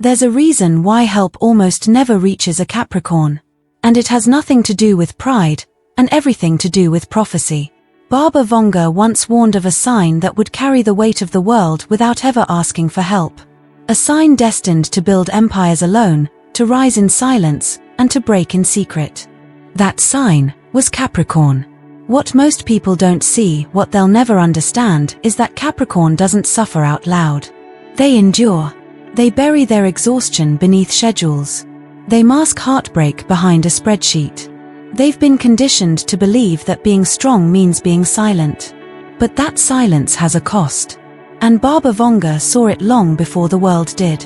There's a reason why help almost never reaches a Capricorn. And it has nothing to do with pride, and everything to do with prophecy. Baba Vanga once warned of a sign that would carry the weight of the world without ever asking for help. A sign destined to build empires alone, to rise in silence, and to break in secret. That sign was Capricorn. What most people don't see, what they'll never understand, is that Capricorn doesn't suffer out loud. They endure. They bury their exhaustion beneath schedules. They mask heartbreak behind a spreadsheet. They've been conditioned to believe that being strong means being silent. But that silence has a cost. And Baba Vanga saw it long before the world did.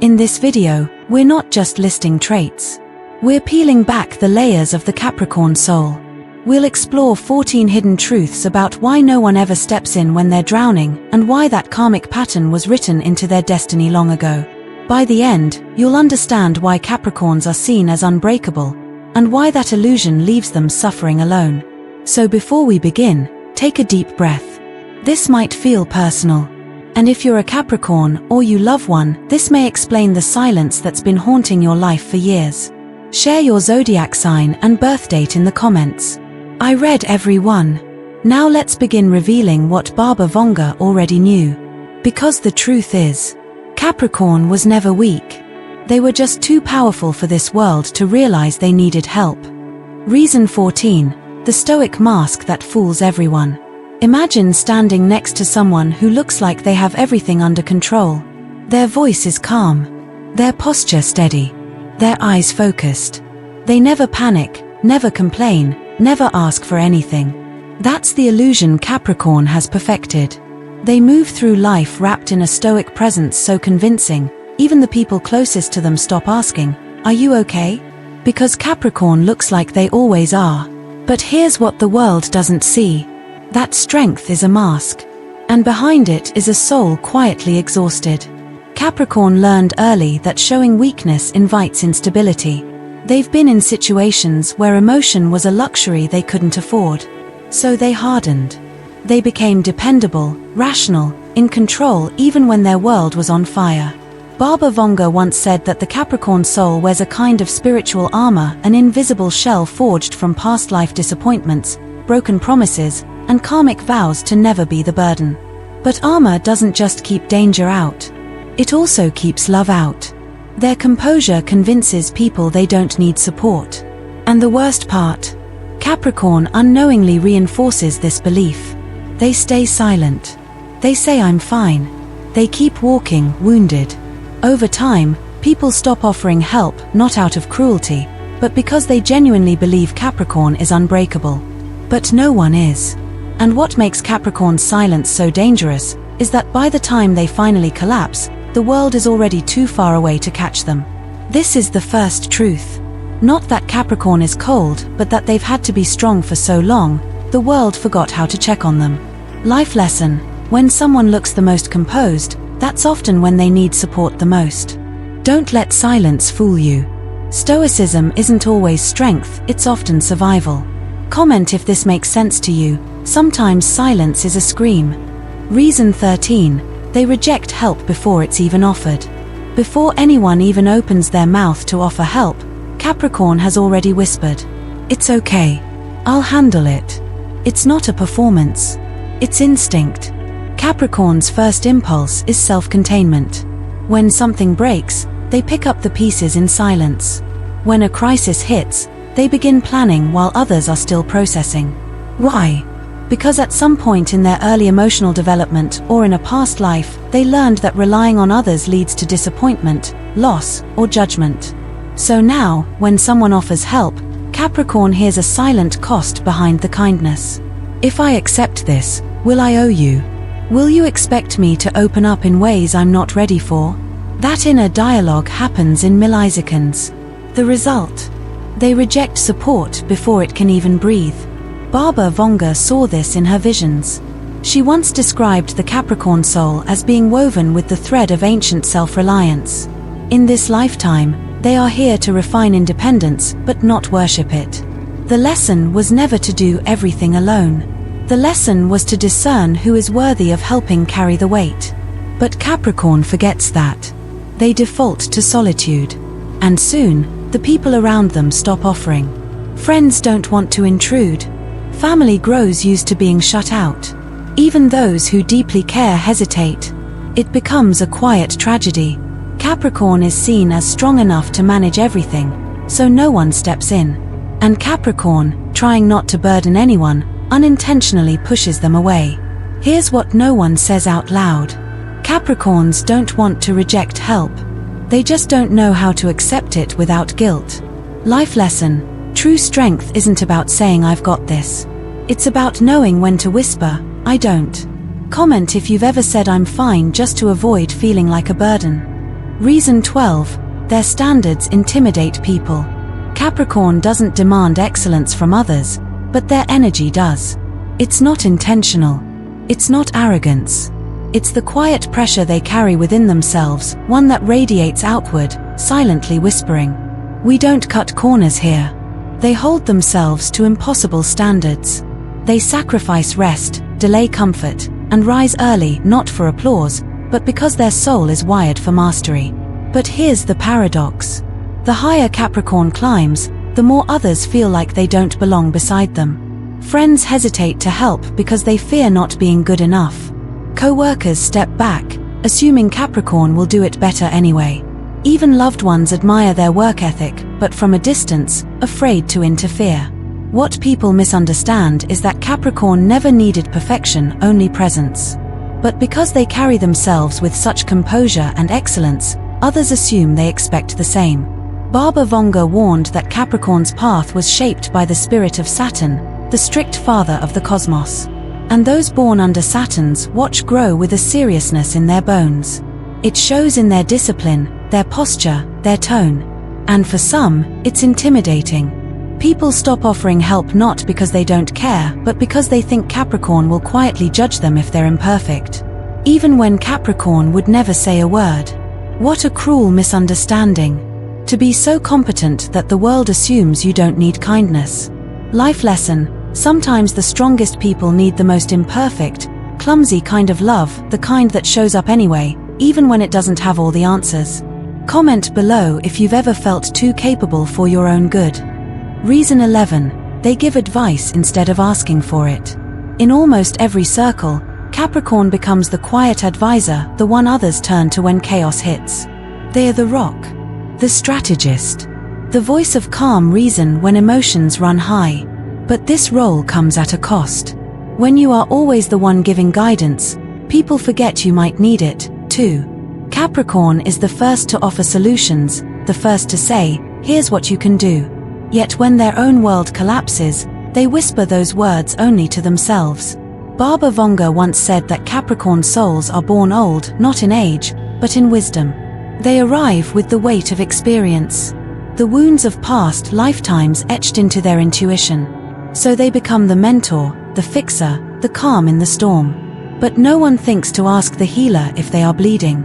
In this video, we're not just listing traits. We're peeling back the layers of the Capricorn soul. We'll explore 14 hidden truths about why no one ever steps in when they're drowning, and why that karmic pattern was written into their destiny long ago. By the end, you'll understand why Capricorns are seen as unbreakable, and why that illusion leaves them suffering alone. So before we begin, take a deep breath. This might feel personal. And if you're a Capricorn, or you love one, this may explain the silence that's been haunting your life for years. Share your zodiac sign and birth date in the comments. I read every one. Now let's begin revealing what Baba Vanga already knew. Because the truth is, Capricorn was never weak. They were just too powerful for this world to realize they needed help. Reason 14. The stoic mask that fools everyone. Imagine standing next to someone who looks like they have everything under control. Their voice is calm. Their posture steady. Their eyes focused. They never panic, never complain, never ask for anything. That's the illusion Capricorn has perfected. They move through life wrapped in a stoic presence so convincing, even the people closest to them stop asking, "Are you okay?" Because Capricorn looks like they always are. But here's what the world doesn't see. That strength is a mask. And behind it is a soul quietly exhausted. Capricorn learned early that showing weakness invites instability. They've been in situations where emotion was a luxury they couldn't afford. So they hardened. They became dependable, rational, in control even when their world was on fire. Baba Vanga once said that the Capricorn soul wears a kind of spiritual armor, an invisible shell forged from past life disappointments, broken promises, and karmic vows to never be the burden. But armor doesn't just keep danger out. It also keeps love out. Their composure convinces people they don't need support. And the worst part? Capricorn unknowingly reinforces this belief. They stay silent. They say "I'm fine." They keep walking, wounded. Over time, people stop offering help, not out of cruelty, but because they genuinely believe Capricorn is unbreakable. But no one is. And what makes Capricorn's silence so dangerous is that by the time they finally collapse, the world is already too far away to catch them. This is the first truth. Not that Capricorn is cold, but that they've had to be strong for so long, the world forgot how to check on them. Life lesson: when someone looks the most composed, that's often when they need support the most. Don't let silence fool you. Stoicism isn't always strength, it's often survival. Comment if this makes sense to you. Sometimes silence is a scream. Reason 13. They reject help before it's even offered. Before anyone even opens their mouth to offer help, Capricorn has already whispered, "It's okay. I'll handle it." It's not a performance. It's instinct. Capricorn's first impulse is self-containment. When something breaks, they pick up the pieces in silence. When a crisis hits, they begin planning while others are still processing. Why? Because at some point in their early emotional development or in a past life, they learned that relying on others leads to disappointment, loss, or judgment. So now, when someone offers help, Capricorn hears a silent cost behind the kindness. If I accept this, will I owe you? Will you expect me to open up in ways I'm not ready for? That inner dialogue happens in milliseconds. The result? They reject support before it can even breathe. Baba Vanga saw this in her visions. She once described the Capricorn soul as being woven with the thread of ancient self-reliance. In this lifetime, they are here to refine independence, but not worship it. The lesson was never to do everything alone. The lesson was to discern who is worthy of helping carry the weight. But Capricorn forgets that. They default to solitude. And soon, the people around them stop offering. Friends don't want to intrude. Family grows used to being shut out. Even those who deeply care hesitate. It becomes a quiet tragedy. Capricorn is seen as strong enough to manage everything, so no one steps in. And Capricorn, trying not to burden anyone, unintentionally pushes them away. Here's what no one says out loud. Capricorns don't want to reject help. They just don't know how to accept it without guilt. Life lesson: true strength isn't about saying I've got this. It's about knowing when to whisper, I don't. Comment if you've ever said I'm fine just to avoid feeling like a burden. Reason 12. Their standards intimidate people. Capricorn doesn't demand excellence from others, but their energy does. It's not intentional. It's not arrogance. It's the quiet pressure they carry within themselves, one that radiates outward, silently whispering, "We don't cut corners here." They hold themselves to impossible standards. They sacrifice rest, delay comfort, and rise early not for applause, but because their soul is wired for mastery. But here's the paradox. The higher Capricorn climbs, the more others feel like they don't belong beside them. Friends hesitate to help because they fear not being good enough. Co-workers step back, assuming Capricorn will do it better anyway. Even loved ones admire their work ethic, but from a distance, afraid to interfere. What people misunderstand is that Capricorn never needed perfection, only presence. But because they carry themselves with such composure and excellence, others assume they expect the same. Baba Vanga warned that Capricorn's path was shaped by the spirit of Saturn, the strict father of the cosmos. And those born under Saturn's watch grow with a seriousness in their bones. It shows in their discipline, their posture, their tone. And for some, it's intimidating. People stop offering help not because they don't care, but because they think Capricorn will quietly judge them if they're imperfect. Even when Capricorn would never say a word. What a cruel misunderstanding. To be so competent that the world assumes you don't need kindness. Life lesson: sometimes the strongest people need the most imperfect, clumsy kind of love, the kind that shows up anyway, even when it doesn't have all the answers. Comment below if you've ever felt too capable for your own good. Reason 11. They give advice instead of asking for it. In almost every circle, Capricorn becomes the quiet advisor, the one others turn to when chaos hits. They are the rock, the strategist, the voice of calm reason when emotions run high. But this role comes at a cost. When you are always the one giving guidance, people forget you might need it, too. Capricorn is the first to offer solutions, the first to say, here's what you can do. Yet when their own world collapses, they whisper those words only to themselves. Baba Vanga once said that Capricorn souls are born old, not in age, but in wisdom. They arrive with the weight of experience, the wounds of past lifetimes etched into their intuition. So they become the mentor, the fixer, the calm in the storm. But no one thinks to ask the healer if they are bleeding.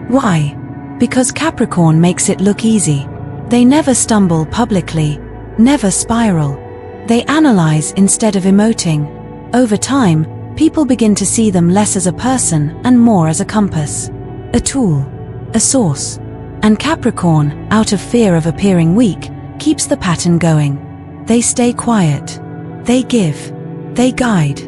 Why? Because Capricorn makes it look easy. They never stumble publicly, never spiral. They analyze instead of emoting. Over time, people begin to see them less as a person and more as a compass, a tool, a source. And Capricorn, out of fear of appearing weak, keeps the pattern going. They stay quiet. They give, they guide,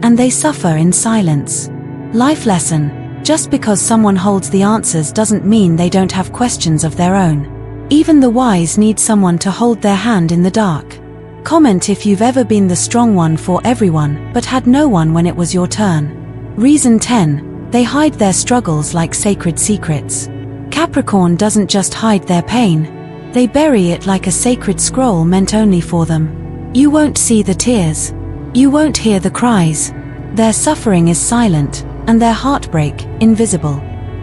and they suffer in silence. Life lesson: just because someone holds the answers doesn't mean they don't have questions of their own. Even the wise need someone to hold their hand in the dark. Comment if you've ever been the strong one for everyone, but had no one when it was your turn. Reason 10. They hide their struggles like sacred secrets. Capricorn doesn't just hide their pain. They bury it like a sacred scroll meant only for them. You won't see the tears. You won't hear the cries. Their suffering is silent, and their heartbreak, invisible.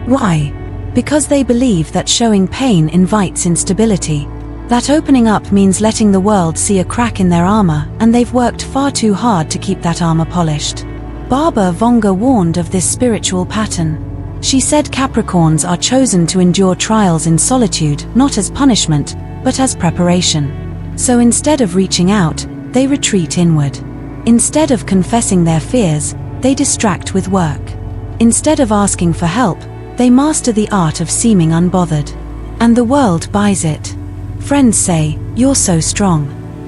Why? Because they believe that showing pain invites instability. That opening up means letting the world see a crack in their armor, and they've worked far too hard to keep that armor polished. Baba Vanga warned of this spiritual pattern. She said Capricorns are chosen to endure trials in solitude, not as punishment, but as preparation. So instead of reaching out, they retreat inward. Instead of confessing their fears, they distract with work. Instead of asking for help, They master the art of seeming unbothered. And the world buys it. Friends say, "You're so strong."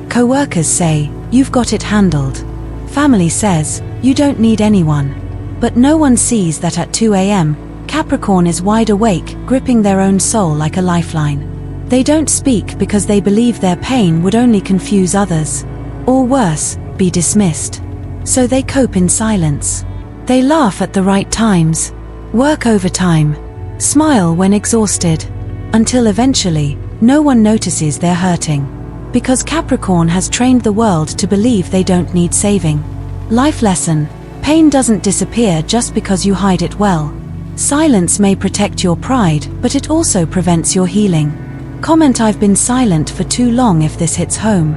Co-workers say, "You've got it handled." Family says, "You don't need anyone." But no one sees that at 2 a.m., Capricorn is wide awake, gripping their own soul like a lifeline. They don't speak because they believe their pain would only confuse others. Or worse, be dismissed. So they cope in silence. They laugh at the right times, work overtime, smile when exhausted, until eventually, no one notices they're hurting. Because Capricorn has trained the world to believe they don't need saving. Life lesson: pain doesn't disappear just because you hide it well. Silence may protect your pride, but it also prevents your healing. Comment I've been silent for too long if this hits home.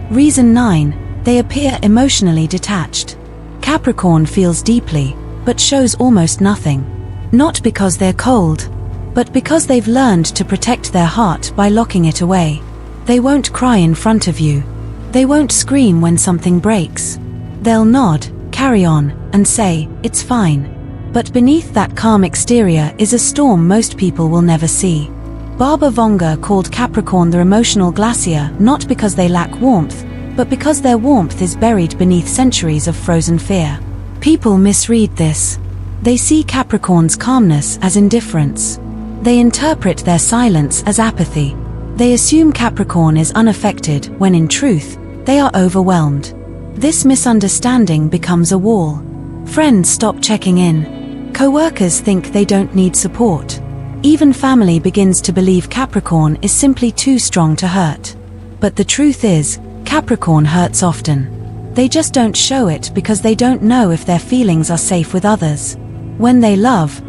Reason 9. They appear emotionally detached. Capricorn feels deeply, but shows almost nothing. Not because they're cold, but because they've learned to protect their heart by locking it away. They won't cry in front of you. They won't scream when something breaks. They'll nod, carry on, and say, "It's fine." But beneath that calm exterior is a storm most people will never see. Baba Vanga called Capricorn the emotional glacier, not because they lack warmth, but because their warmth is buried beneath centuries of frozen fear. People misread this. They see Capricorn's calmness as indifference. They interpret their silence as apathy. They assume Capricorn is unaffected when in truth, they are overwhelmed. This misunderstanding becomes a wall. Friends stop checking in. Co-workers think they don't need support. Even family begins to believe Capricorn is simply too strong to hurt. But the truth is, Capricorn hurts often. They just don't show it because they don't know if their feelings are safe with others. When they love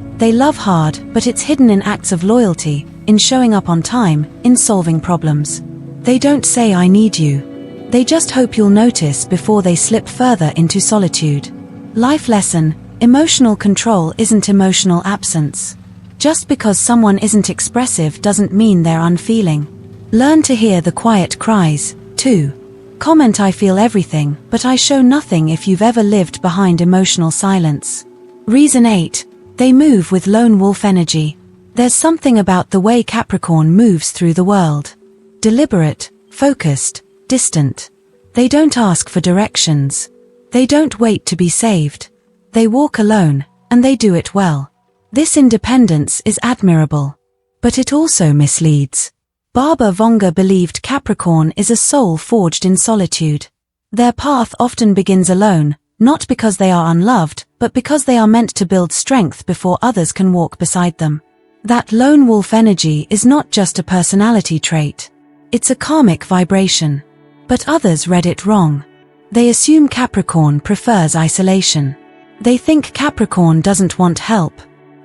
hard, but it's hidden in acts of loyalty, in showing up on time, in solving problems. They don't say "I need you." They just hope you'll notice before they slip further into solitude. Life lesson: emotional control isn't emotional absence. Just because someone isn't expressive doesn't mean they're unfeeling. Learn to hear the quiet cries. 2. Comment I feel everything, but I show nothing if you've ever lived behind emotional silence. Reason 8. They move with lone wolf energy. There's something about the way Capricorn moves through the world. Deliberate, focused, distant. They don't ask for directions. They don't wait to be saved. They walk alone, and they do it well. This independence is admirable. But it also misleads. Baba Vanga believed Capricorn is a soul forged in solitude. Their path often begins alone, not because they are unloved, but because they are meant to build strength before others can walk beside them. That lone wolf energy is not just a personality trait. It's a karmic vibration. But others read it wrong. They assume Capricorn prefers isolation. They think Capricorn doesn't want help.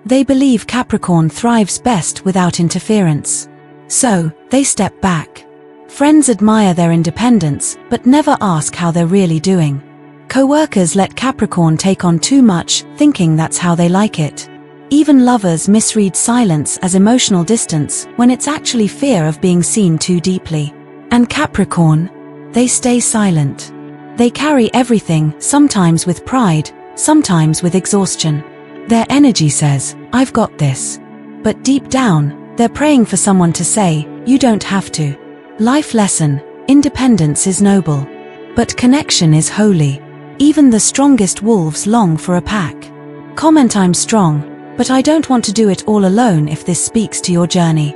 They believe Capricorn thrives best without interference. So, they step back. Friends admire their independence, but never ask how they're really doing. Co-workers let Capricorn take on too much, thinking that's how they like it. Even lovers misread silence as emotional distance when it's actually fear of being seen too deeply. And Capricorn? They stay silent. They carry everything, sometimes with pride, sometimes with exhaustion. Their energy says, "I've got this." But deep down, they're praying for someone to say, "You don't have to." Life lesson: independence is noble. But connection is holy. Even the strongest wolves long for a pack. Comment I'm strong, but I don't want to do it all alone if this speaks to your journey.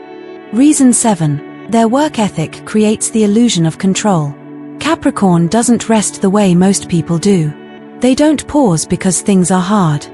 Reason 7. Their work ethic creates the illusion of control. Capricorn doesn't rest the way most people do. They don't pause because things are hard.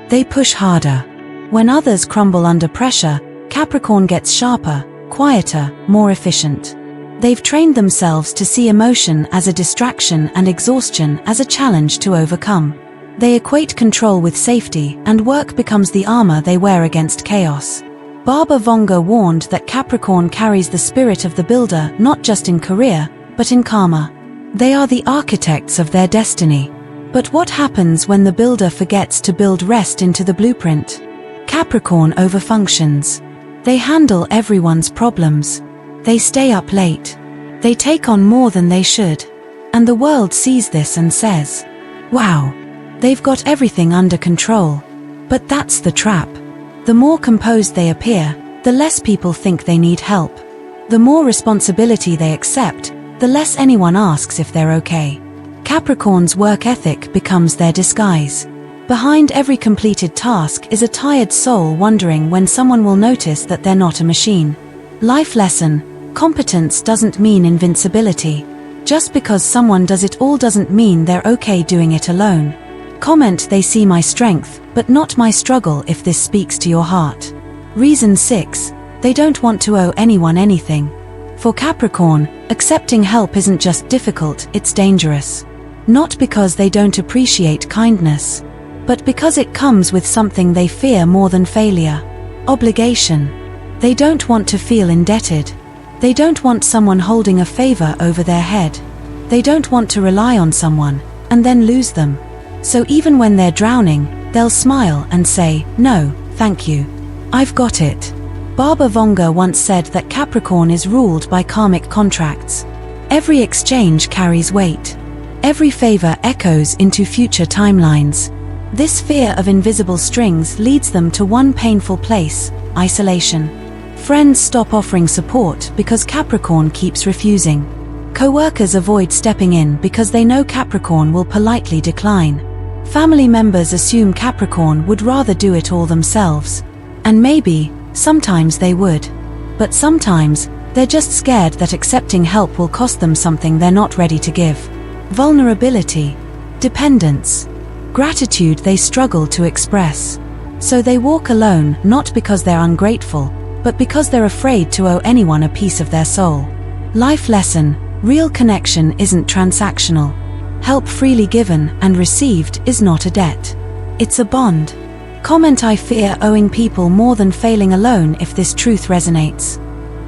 They push harder. When others crumble under pressure, Capricorn gets sharper, quieter, more efficient. They've trained themselves to see emotion as a distraction and exhaustion as a challenge to overcome. They equate control with safety, and work becomes the armor they wear against chaos. Baba Vanga warned that Capricorn carries the spirit of the builder not just in career, but in karma. They are the architects of their destiny. But what happens when the builder forgets to build rest into the blueprint? Capricorn overfunctions. They handle everyone's problems. They stay up late. They take on more than they should. And the world sees this and says, "Wow, they've got everything under control." But that's the trap. The more composed they appear, the less people think they need help. The more responsibility they accept, the less anyone asks if they're okay. Capricorn's work ethic becomes their disguise. Behind every completed task is a tired soul wondering when someone will notice that they're not a machine. Life lesson: competence doesn't mean invincibility. Just because someone does it all doesn't mean they're okay doing it alone. Comment: they see my strength, but not my struggle, if this speaks to your heart. Reason 6. They don't want to owe anyone anything. For Capricorn, accepting help isn't just difficult, it's dangerous. Not because they don't appreciate kindness, but because it comes with something they fear more than failure: obligation. They don't want to feel indebted. They don't want someone holding a favor over their head. They don't want to rely on someone and then lose them. So even when they're drowning, they'll smile and say, "No, thank you. I've got it." Baba Vanga once said that Capricorn is ruled by karmic contracts. Every exchange carries weight. Every favor echoes into future timelines. This fear of invisible strings leads them to one painful place: isolation. Friends stop offering support because Capricorn keeps refusing. Co-workers avoid stepping in because they know Capricorn will politely decline. Family members assume Capricorn would rather do it all themselves. And maybe, sometimes they would. But sometimes, they're just scared that accepting help will cost them something they're not ready to give. Vulnerability. Dependence. Gratitude they struggle to express. So they walk alone, not because they're ungrateful, but because they're afraid to owe anyone a piece of their soul. Life lesson: real connection isn't transactional. Help freely given and received is not a debt. It's a bond. Comment: I fear owing people more than failing alone, if this truth resonates.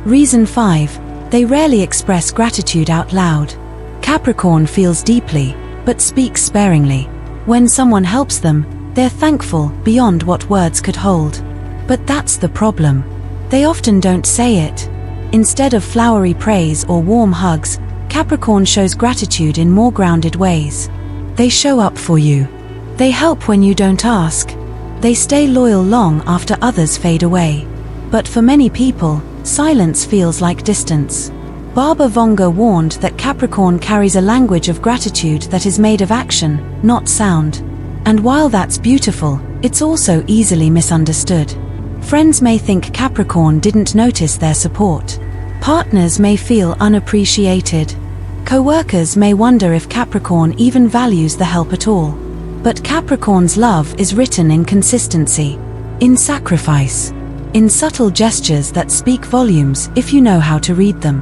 Reason 5. They rarely express gratitude out loud. Capricorn feels deeply, but speaks sparingly. When someone helps them, they're thankful beyond what words could hold. But that's the problem. They often don't say it. Instead of flowery praise or warm hugs, Capricorn shows gratitude in more grounded ways. They show up for you. They help when you don't ask. They stay loyal long after others fade away. But for many people, silence feels like distance. Baba Vanga warned that Capricorn carries a language of gratitude that is made of action, not sound. And while that's beautiful, it's also easily misunderstood. Friends may think Capricorn didn't notice their support. Partners may feel unappreciated. Co-workers may wonder if Capricorn even values the help at all. But Capricorn's love is written in consistency, in sacrifice, in subtle gestures that speak volumes if you know how to read them.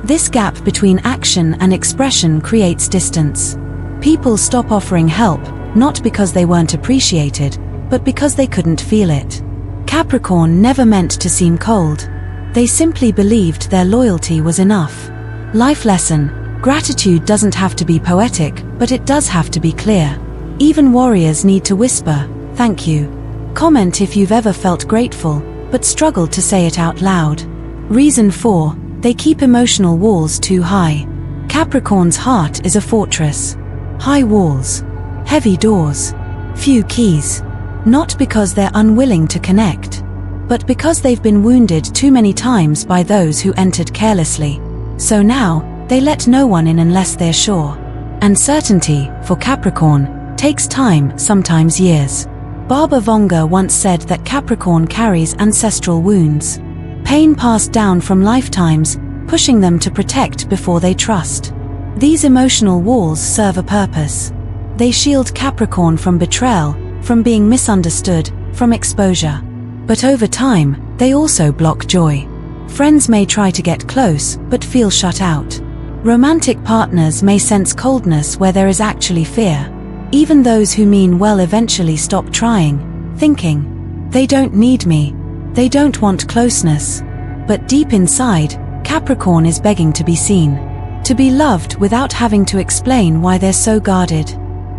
This gap between action and expression creates distance. People stop offering help, not because they weren't appreciated, but because they couldn't feel it. Capricorn never meant to seem cold. They simply believed their loyalty was enough. Life lesson: gratitude doesn't have to be poetic, but it does have to be clear. Even warriors need to whisper, "Thank you." Comment if you've ever felt grateful, but struggled to say it out loud. Reason 4. They keep emotional walls too high. Capricorn's heart is a fortress. High walls. Heavy doors. Few keys. Not because they're unwilling to connect, but because they've been wounded too many times by those who entered carelessly. So now, they let no one in unless they're sure. And certainty, for Capricorn, takes time, sometimes years. Baba Vanga once said that Capricorn carries ancestral wounds. Pain passed down from lifetimes, pushing them to protect before they trust. These emotional walls serve a purpose. They shield Capricorn from betrayal, from being misunderstood, from exposure. But over time, they also block joy. Friends may try to get close, but feel shut out. Romantic partners may sense coldness where there is actually fear. Even those who mean well eventually stop trying, thinking, "They don't need me. They don't want closeness." But deep inside, Capricorn is begging to be seen. To be loved without having to explain why they're so guarded.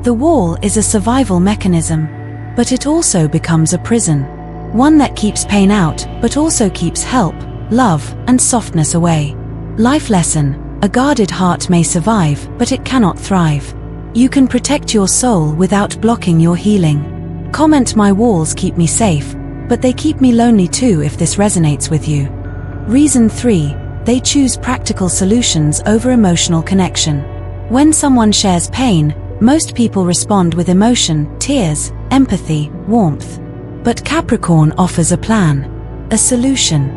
The wall is a survival mechanism, but it also becomes a prison. One that keeps pain out, but also keeps help, love, and softness away. Life lesson: a guarded heart may survive, but it cannot thrive. You can protect your soul without blocking your healing. Comment: my walls keep me safe, But they keep me lonely too if this resonates with you. Reason 3. They choose practical solutions over emotional connection. When someone shares pain, most people respond with emotion, tears, empathy, warmth. But Capricorn offers a plan, a solution,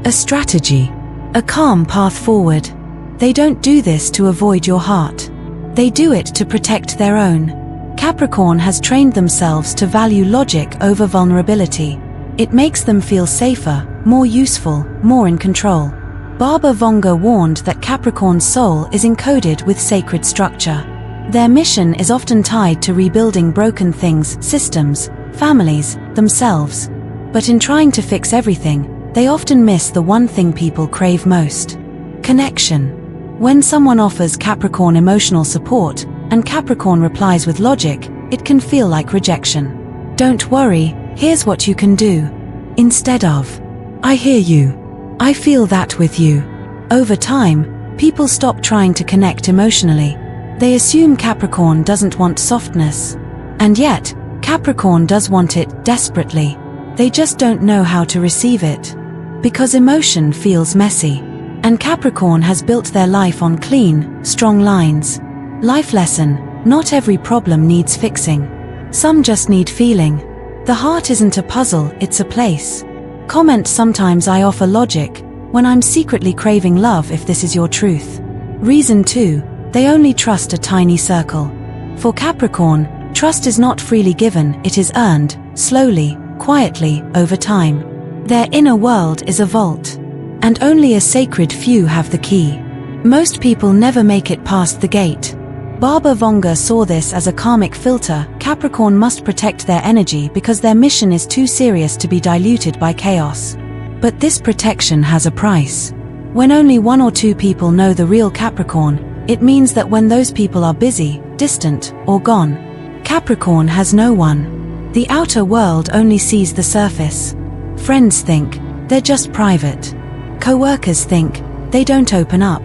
a strategy, a calm path forward. They don't do this to avoid your heart. They do it to protect their own. Capricorn has trained themselves to value logic over vulnerability. It makes them feel safer, more useful, more in control. Baba Vanga warned that Capricorn's soul is encoded with sacred structure. Their mission is often tied to rebuilding broken things, systems, families, themselves. But in trying to fix everything, they often miss the one thing people crave most: connection. When someone offers Capricorn emotional support, and Capricorn replies with logic, it can feel like rejection. Don't worry, here's what you can do. Instead of, I hear you, I feel that with you. Over time, people stop trying to connect emotionally. They assume Capricorn doesn't want softness. And yet, Capricorn does want it desperately. They just don't know how to receive it. Because emotion feels messy. And Capricorn has built their life on clean, strong lines. Life lesson: not every problem needs fixing. Some just need feeling. The heart isn't a puzzle, it's a place. Comment sometimes I offer logic, when I'm secretly craving love if this is your truth. Reason 2, they only trust a tiny circle. For Capricorn, trust is not freely given, it is earned, slowly, quietly, over time. Their inner world is a vault. And only a sacred few have the key. Most people never make it past the gate. Baba Vanga saw this as a karmic filter. Capricorn must protect their energy because their mission is too serious to be diluted by chaos. But this protection has a price. When only 1 or 2 people know the real Capricorn, it means that when those people are busy, distant, or gone, Capricorn has no one. The outer world only sees the surface. Friends think they're just private. Co-workers think they don't open up.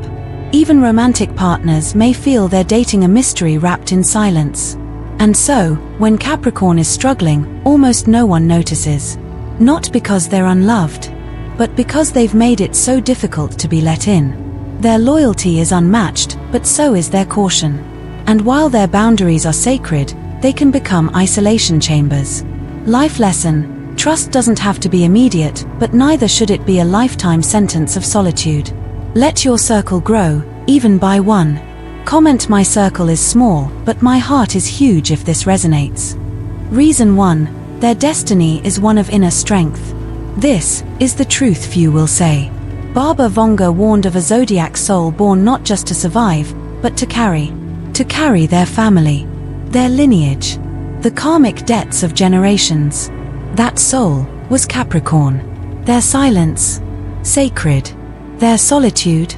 Even romantic partners may feel they're dating a mystery wrapped in silence. And so, when Capricorn is struggling, almost no one notices. Not because they're unloved, but because they've made it so difficult to be let in. Their loyalty is unmatched, but so is their caution. And while their boundaries are sacred, they can become isolation chambers. Life lesson: trust doesn't have to be immediate, but neither should it be a lifetime sentence of solitude. Let your circle grow, even by one. Comment my circle is small, but my heart is huge if this resonates. Reason 1, their destiny is one of inner strength. This is the truth few will say. Baba Vanga warned of a zodiac soul born not just to survive, but to carry their family, their lineage, the karmic debts of generations. That soul was Capricorn. Their silence, sacred. Their solitude,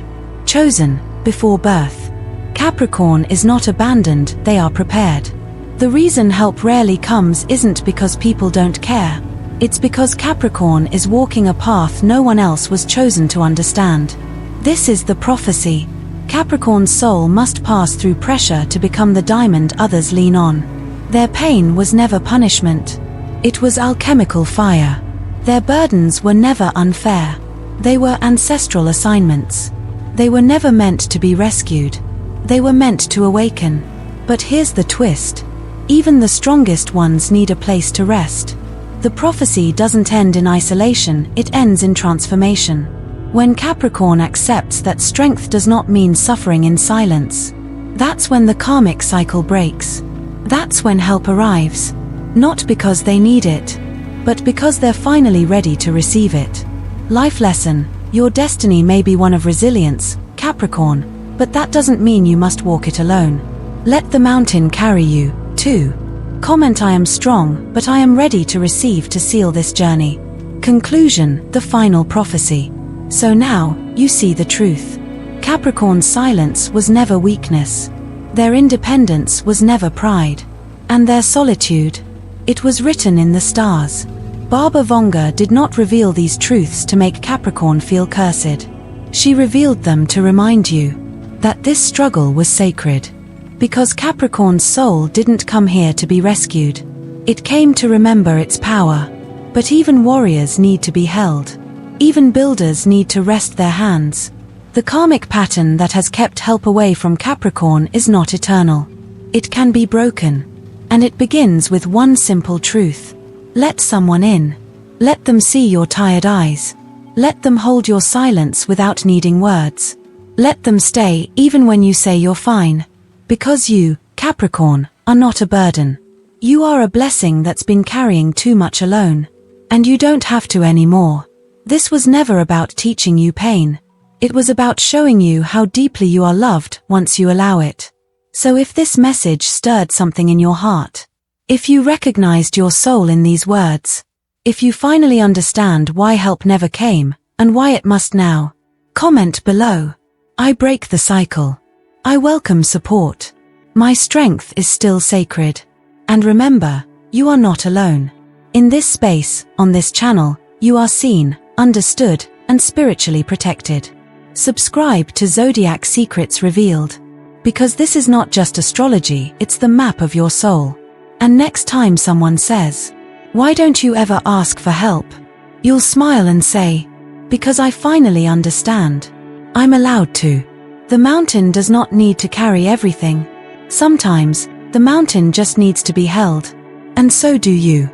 chosen before birth. Capricorn is not abandoned, they are prepared. The reason help rarely comes isn't because people don't care. It's because Capricorn is walking a path no one else was chosen to understand. This is the prophecy. Capricorn's soul must pass through pressure to become the diamond others lean on. Their pain was never punishment. It was alchemical fire. Their burdens were never unfair. They were ancestral assignments. They were never meant to be rescued. They were meant to awaken. But here's the twist. Even the strongest ones need a place to rest. The prophecy doesn't end in isolation, it ends in transformation. When Capricorn accepts that strength does not mean suffering in silence, that's when the karmic cycle breaks. That's when help arrives. Not because they need it, but because they're finally ready to receive it. Life lesson: your destiny may be one of resilience, Capricorn, but that doesn't mean you must walk it alone. Let the mountain carry you, too. Comment I am strong, but I am ready to receive to seal this journey. Conclusion: the final prophecy. So now, you see the truth. Capricorn's silence was never weakness. Their independence was never pride. And their solitude, it was written in the stars. Baba Vanga did not reveal these truths to make Capricorn feel cursed. She revealed them to remind you that this struggle was sacred. Because Capricorn's soul didn't come here to be rescued. It came to remember its power. But even warriors need to be held. Even builders need to rest their hands. The karmic pattern that has kept help away from Capricorn is not eternal. It can be broken. And it begins with one simple truth. Let someone in. Let them see your tired eyes. Let them hold your silence without needing words. Let them stay even when you say you're fine. Because you, Capricorn, are not a burden. You are a blessing that's been carrying too much alone. And you don't have to anymore. This was never about teaching you pain. It was about showing you how deeply you are loved once you allow it. So if this message stirred something in your heart, if you recognized your soul in these words, if you finally understand why help never came, and why it must now, comment below. I break the cycle. I welcome support. My strength is still sacred. And remember, you are not alone. In this space, on this channel, you are seen, understood, and spiritually protected. Subscribe to Zodiac Secrets Revealed. Because this is not just astrology, it's the map of your soul. And next time someone says, "Why don't you ever ask for help?" you'll smile and say, "Because I finally understand. I'm allowed to." The mountain does not need to carry everything. Sometimes, the mountain just needs to be held. And so do you.